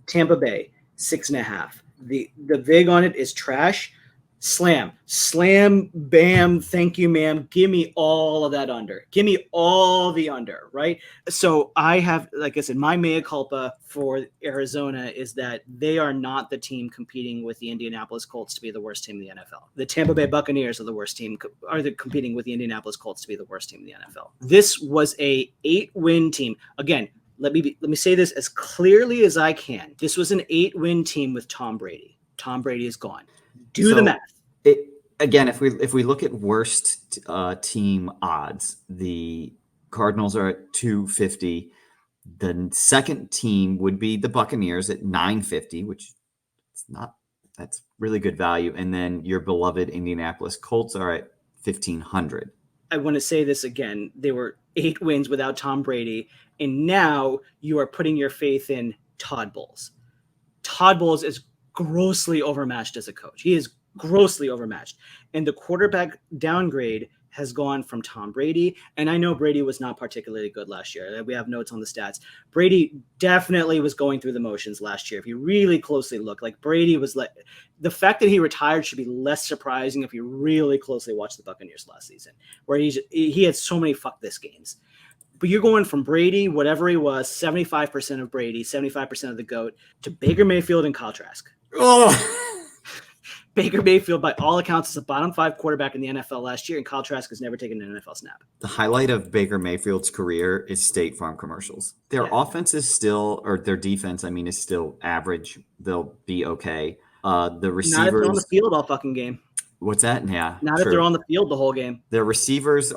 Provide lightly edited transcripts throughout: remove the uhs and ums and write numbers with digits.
Tampa Bay, 6.5. The vig on it is trash. Slam, bam, thank you, ma'am. Give me all of that under. Give me all the under, right? So I have, like I said, my mea culpa for Arizona is that they are not the team competing with the Indianapolis Colts to be the worst team in the NFL. The Tampa Bay Buccaneers are the worst team, competing with the Indianapolis Colts to be the worst team in the NFL. This was a 8-win team. Again, let me say this as clearly as I can. This was an 8-win team with Tom Brady. Tom Brady is gone. Do the math. Again, if we look at worst team odds, the Cardinals are at 250. The second team would be the Buccaneers at 950, which is that's really good value. And then your beloved Indianapolis Colts are at 1,500. I want to say this again. They were 8 wins without Tom Brady, and now you are putting your faith in Todd Bowles. Todd Bowles is grossly overmatched as a coach. He is grossly overmatched. And the quarterback downgrade has gone from Tom Brady. And I know Brady was not particularly good last year. We have notes on the stats. Brady definitely was going through the motions last year. If you really closely look, like Brady was like, the fact that he retired should be less surprising if you really closely watch the Buccaneers last season, where he had so many fuck this games. But you're going from Brady, whatever he was, 75% of Brady, 75% of the GOAT, to Baker Mayfield and Kyle Trask. Oh. Baker Mayfield, by all accounts, is a bottom 5 quarterback in the NFL last year, and Kyle Trask has never taken an NFL snap. The highlight of Baker Mayfield's career is State Farm commercials. Their offense is still, or their defense, I mean, is still average. They'll be okay. The receivers. Not if they're on the field all fucking game. What's that? Yeah. Not if they're on the field the whole game. Their receivers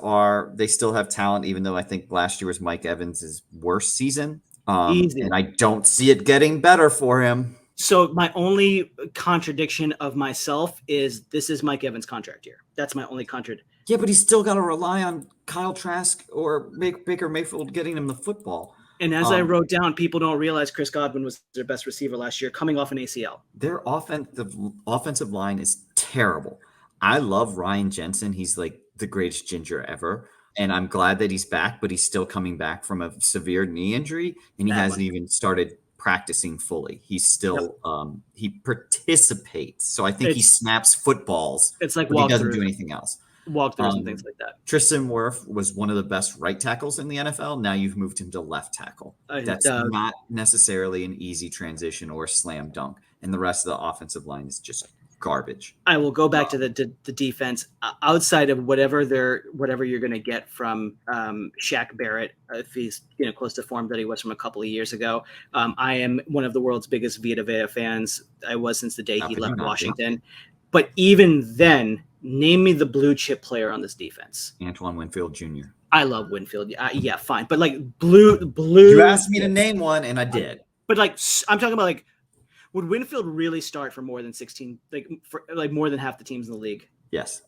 they still have talent, even though I think last year was Mike Evans' worst season. Easy. And I don't see it getting better for him. So my only contradiction of myself is this is Mike Evans' contract year. That's my only contradiction. Yeah, but he's still got to rely on Kyle Trask or Baker Mayfield getting him the football. And as I wrote down, people don't realize Chris Godwin was their best receiver last year, coming off an ACL. Their offensive line is terrible. I love Ryan Jensen. He's like the greatest ginger ever. And I'm glad that he's back, but he's still coming back from a severe knee injury, and he hasn't even started practicing fully. He's still he participates, so I think he snaps footballs. It's like but he doesn't do anything else. Walkthroughs and things like that. Tristan Wirth was one of the best right tackles in the NFL. Now you've moved him to left tackle. That's not necessarily an easy transition or slam dunk, and the rest of the offensive line is just garbage. I will go back to the defense outside of whatever you're going to get from Shaq Barrett, if he's close to form that he was from a couple of years ago. I am one of the world's biggest Vita Vea fans. I was since the day he left Washington. But even then, name me the blue chip player on this defense. Antoine Winfield Jr. I love Winfield. Yeah, fine. But like blue. You asked me to name one, and I did. But like I'm talking about like. Would Winfield really start for more than 16, like more than half the teams in the league? Yes.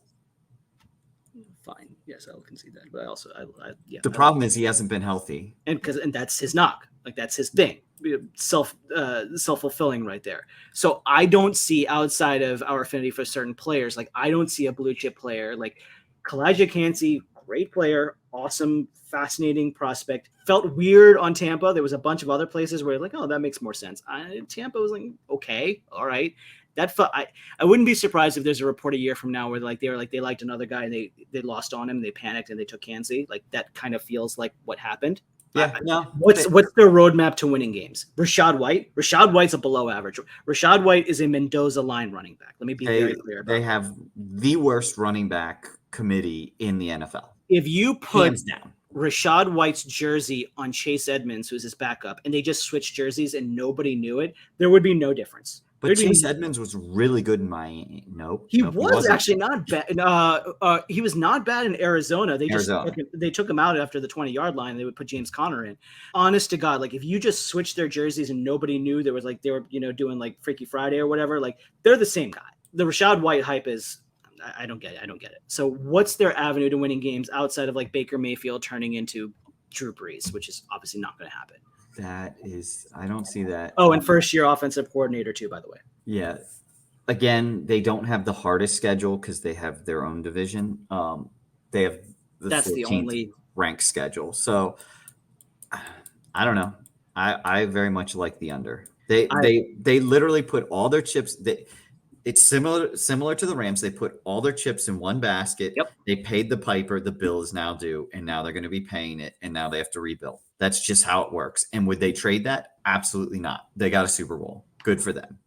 Fine. Yes, I'll concede that. But the problem is he hasn't been healthy, and that's his knock. Like that's his thing. Self-fulfilling right there. So I don't see, outside of our affinity for certain players, like I don't see a blue chip player like Kalijah Kancey, great player, awesome, fascinating prospect. Felt weird on Tampa. There was a bunch of other places where like, oh, that makes more sense. Tampa was like, okay, all right. That felt. I wouldn't be surprised if there's a report a year from now where they liked another guy and they lost on him, they panicked and they took Kancey. Like that kind of feels like what happened. Yeah. No. What's their roadmap to winning games? Rashad White's a below average. Rashad White is a Mendoza line running back. Let me be very clear about that. They have the worst running back committee in the NFL. If you put Rashad White's jersey on Chase Edmonds, who's his backup, and they just switched jerseys and nobody knew it, there would be no difference. But Chase Edmonds was really good in Miami. He was actually not bad. He was not bad in Arizona. They took him out after the 20-yard line. They would put James Conner in. Honest to God, like if you just switched their jerseys and nobody knew, there was like they were doing like Freaky Friday or whatever. Like they're the same guy. The Rashad White hype is. I don't get it. So what's their avenue to winning games outside of like Baker Mayfield turning into Drew Brees, which is obviously not going to happen? I don't see that. Oh, and first-year offensive coordinator too, by the way. Yeah. Again, they don't have the hardest schedule because they have their own division. They have that's the only ranked schedule. So I don't know. I very much like the under. They literally put all their chips. It's similar to the Rams. They put all their chips in one basket. Yep. They paid the piper. The bill is now due, and now they're going to be paying it, and now they have to rebuild. That's just how it works. And would they trade that? Absolutely not. They got a Super Bowl. Good for them.